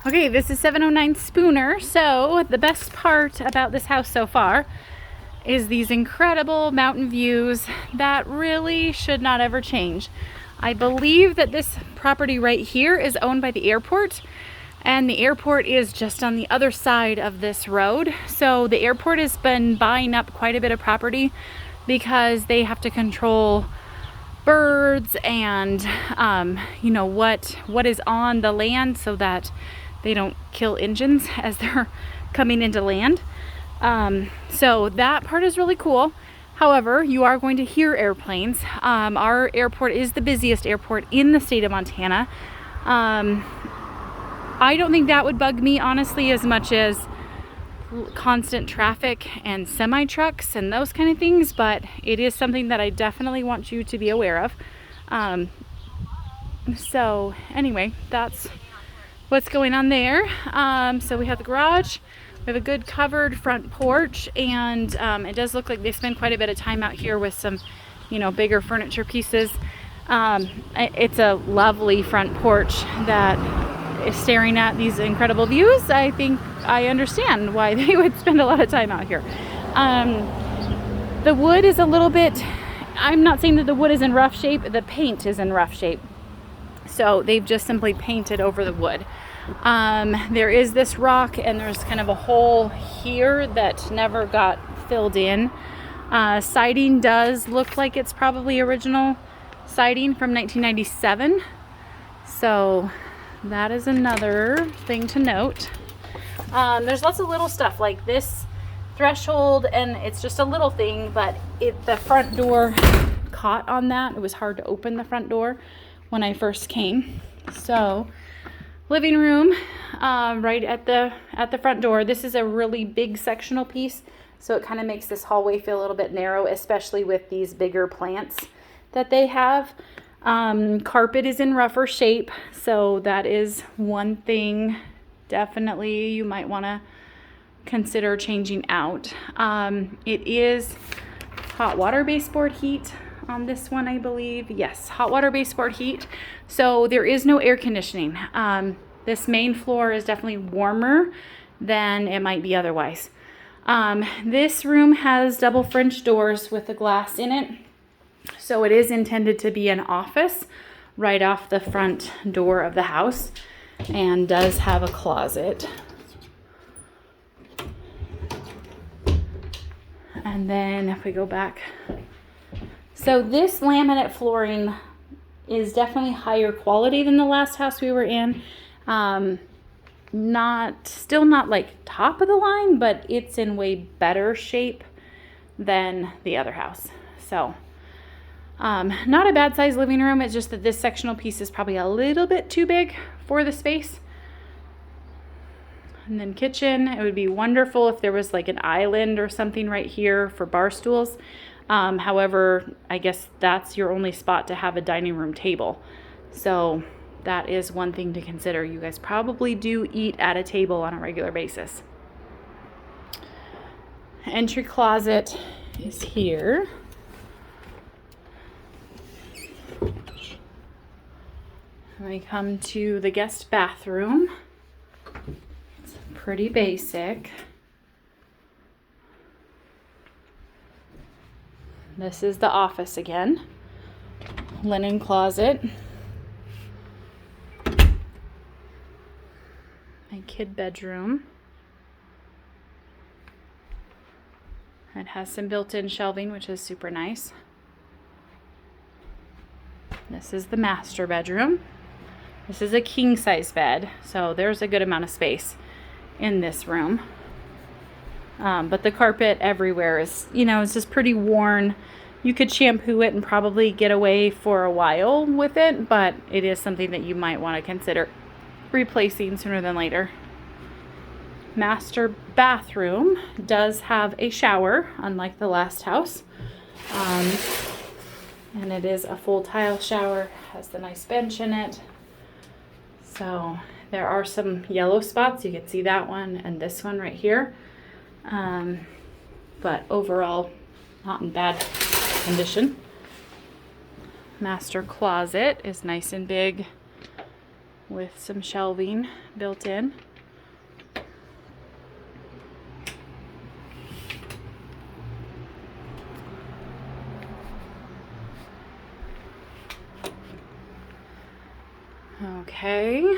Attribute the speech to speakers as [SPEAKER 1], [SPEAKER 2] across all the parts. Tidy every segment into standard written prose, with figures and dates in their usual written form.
[SPEAKER 1] Okay, this is 709 Spooner. So the best part about this house so far is these incredible mountain views that really should not ever change. I believe that this property right here is owned by the airport, and the airport is just on the other side of this road. So the airport has been buying up quite a bit of property because they have to control birds and what is on the land so that they don't kill engines as they're coming into land. So that part is really cool. However, you are going to hear airplanes. Our airport is the busiest airport in the state of Montana. I don't think that would bug me, honestly, as much as constant traffic and semi trucks and those kind of things, but it is something that I definitely want you to be aware of. So anyway, that's what's going on there. So we have the garage, we have a good covered front porch, and it does look like they spend quite a bit of time out here with some, bigger furniture pieces. It's a lovely front porch that is staring at these incredible views. I think I understand why they would spend a lot of time out here. The wood is a little bit, I'm not saying that the wood is in rough shape, the paint is in rough shape. So they've just simply painted over the wood. There is this rock, and there's kind of a hole here that never got filled in. Siding does look like it's probably original siding from 1997. So that is another thing to note. There's lots of little stuff like this threshold, and it's just a little thing, but the front door caught on that. It was hard to open the front door when I first came. So living room, right at the front door. This is a really big sectional piece, so it kind of makes this hallway feel a little bit narrow, especially with these bigger plants that they have. Carpet is in rougher shape, so that is one thing definitely you might want to consider changing out. It is hot water baseboard heat on this one, I believe. Yes, hot water baseboard heat. So there is no air conditioning. This main floor is definitely warmer than it might be otherwise. This room has double French doors with the glass in it. So it is intended to be an office right off the front door of the house, and does have a closet. And then if we go back, so this laminate flooring is definitely higher quality than the last house we were in. Still not like top of the line, but it's in way better shape than the other house. So not a bad size living room. It's just that this sectional piece is probably a little bit too big for the space. And then kitchen, it would be wonderful if there was like an island or something right here for bar stools. However, I guess that's your only spot to have a dining room table. So that is one thing to consider. You guys probably do eat at a table on a regular basis. Entry closet is here. We come to the guest bathroom. It's pretty basic. This is the office again. Linen closet. My kid bedroom. It has some built-in shelving, which is super nice. This is the master bedroom. This is a king-size bed, so there's a good amount of space in this room. But the carpet everywhere is, it's just pretty worn. You could shampoo it and probably get away for a while with it, but it is something that you might want to consider replacing sooner than later. Master bathroom does have a shower, unlike the last house. And it is a full tile shower, has the nice bench in it. So there are some yellow spots. You can see that one and this one right here. But overall, not in bad condition. Master closet is nice and big. with some shelving built in. Okay.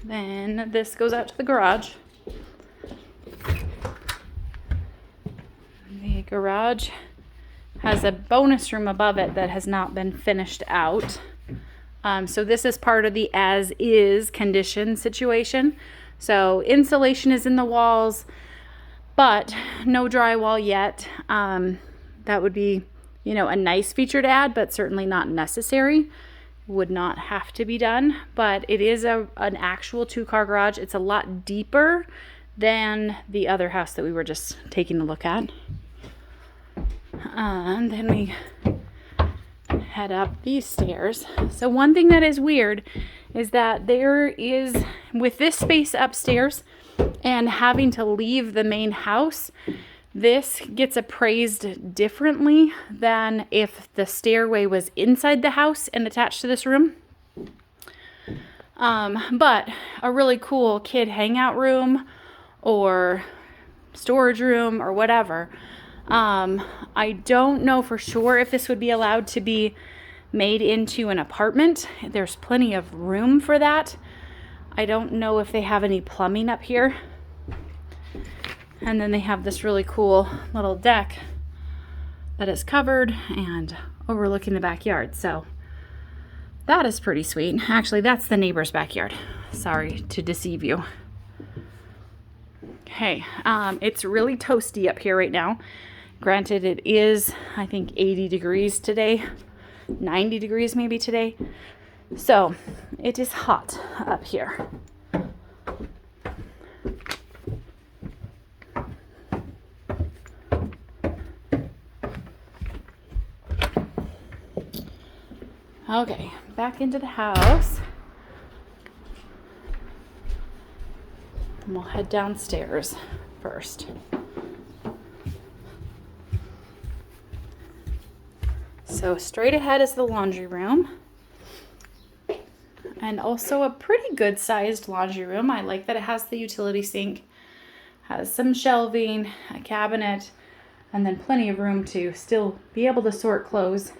[SPEAKER 1] Then this goes out to the garage. The garage has a bonus room above it that has not been finished out. So this is part of the as-is condition situation. So insulation is in the walls, but no drywall yet. That would be, you know, a nice feature to add, but certainly not necessary. Would not have to be done, but it is an actual 2-car garage. It's a lot deeper than the other house that we were just taking a look at. And then we head up these stairs. So one thing that is weird is that there is, with this space upstairs and having to leave the main house, this gets appraised differently than if the stairway was inside the house and attached to this room. But a really cool kid hangout room or storage room or whatever. I don't know for sure if this would be allowed to be made into an apartment. There's plenty of room for that. I don't know if they have any plumbing up here. And then they have this really cool little deck that is covered and overlooking the backyard. So that is pretty sweet. Actually, that's the neighbor's backyard. Sorry to deceive you. Okay, it's really toasty up here right now. Granted, it is, I think, 80 degrees today, 90 degrees maybe today. So it is hot up here. Okay, back into the house. And we'll head downstairs first. So straight ahead is the laundry room. And also a pretty good sized laundry room. I like that it has the utility sink, has some shelving, a cabinet, and then plenty of room to still be able to sort clothes.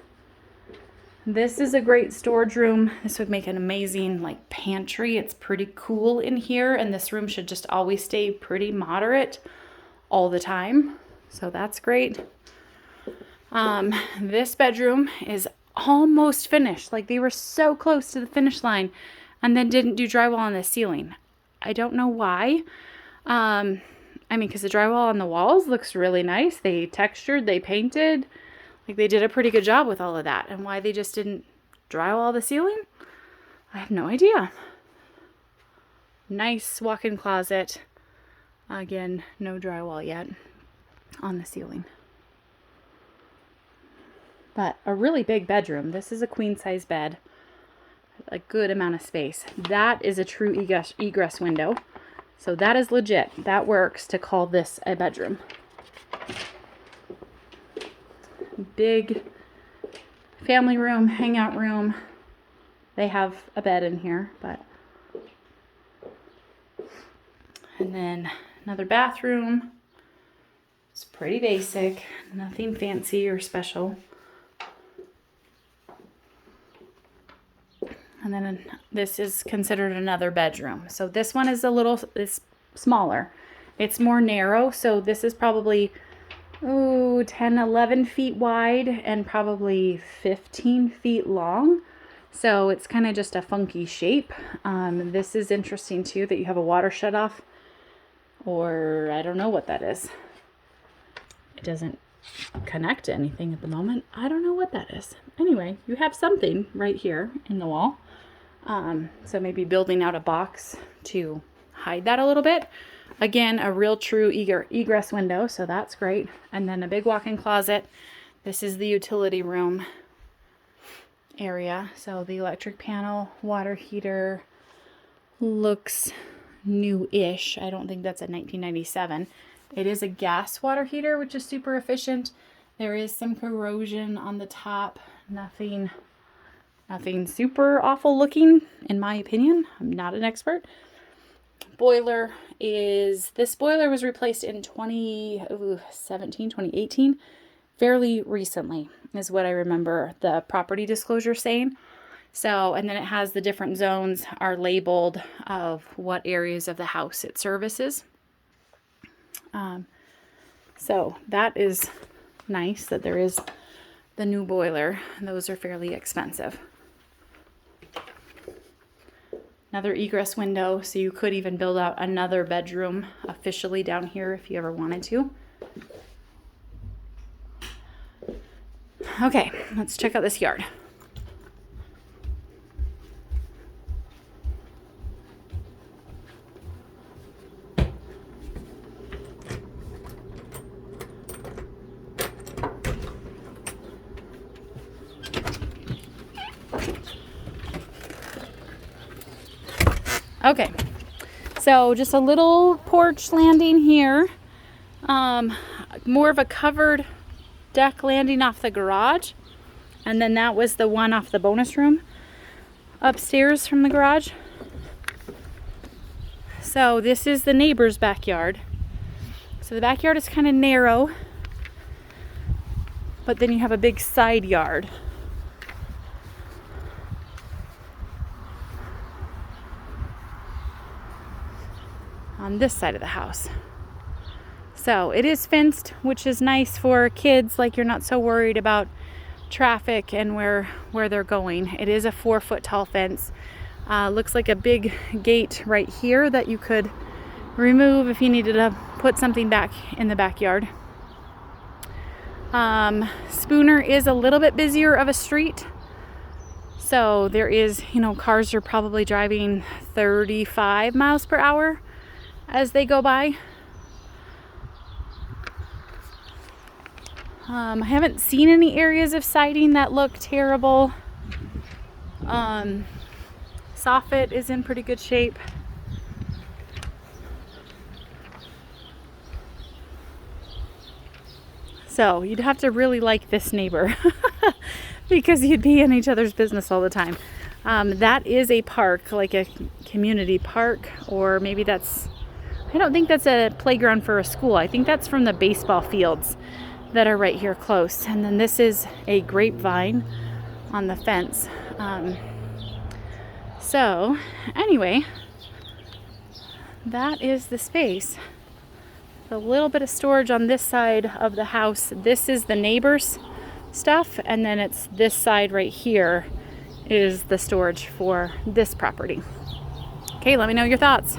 [SPEAKER 1] This is a great storage room. This would make an amazing like pantry. It's pretty cool in here, and this room should just always stay pretty moderate all the time. So that's great. This bedroom is almost finished. Like they were so close to the finish line and then didn't do drywall on the ceiling. I don't know why. I mean, because the drywall on the walls looks really nice. They textured, they painted. Like they did a pretty good job with all of that. And why they just didn't drywall the ceiling, I have no idea. Nice walk-in closet. Again, no drywall yet on the ceiling. But a really big bedroom. This is a queen size bed. A good amount of space. That is a true egress window. So that is legit. That works to call this a bedroom. Big family room, hangout room. They have a bed in here, but. And then another bathroom. It's pretty basic, nothing fancy or special. And then this is considered another bedroom. So this one is it's smaller. It's more narrow. So this is probably 10, 11 feet wide and probably 15 feet long. So it's kind of just a funky shape. This is interesting too, that you have a water shutoff, or I don't know what that is. It doesn't connect to anything at the moment. I don't know what that is. Anyway, you have something right here in the wall. So maybe building out a box to hide that a little bit. Again, a real true egress window, so that's great. And then a big walk-in closet. This is the utility room area. So the electric panel, water heater looks new-ish. I don't think that's a 1997. It is a gas water heater, which is super efficient. There is some corrosion on the top. Nothing super awful looking, in my opinion. I'm not an expert. Boiler this boiler was replaced in 2018, fairly recently, is what I remember the property disclosure saying. So, and then it has the different zones are labeled of what areas of the house it services. So that is nice that there is the new boiler. Those are fairly expensive. Another egress window, so you could even build out another bedroom officially down here if you ever wanted to. Okay, let's check out this yard. Okay, so just a little porch landing here. More of a covered deck landing off the garage. And then that was the one off the bonus room upstairs from the garage. So this is the neighbor's backyard. So the backyard is kind of narrow, but then you have a big side yard. On this side of the house. So it is fenced, which is nice for kids, like you're not so worried about traffic and where they're going. It is a 4-foot tall fence. Looks like a big gate right here that you could remove if you needed to put something back in the backyard. Spooner is a little bit busier of a street. So there is, cars are probably driving 35 miles per hour as they go by. I haven't seen any areas of siding that look terrible. Soffit is in pretty good shape. So you'd have to really like this neighbor because you'd be in each other's business all the time. That is a park, like a community park, or maybe I don't think that's a playground for a school. I think that's from the baseball fields that are right here close. And then this is a grapevine on the fence. So anyway, that is the space. A little bit of storage on this side of the house. This is the neighbor's stuff, and then it's this side right here is the storage for this property. Okay, let me know your thoughts.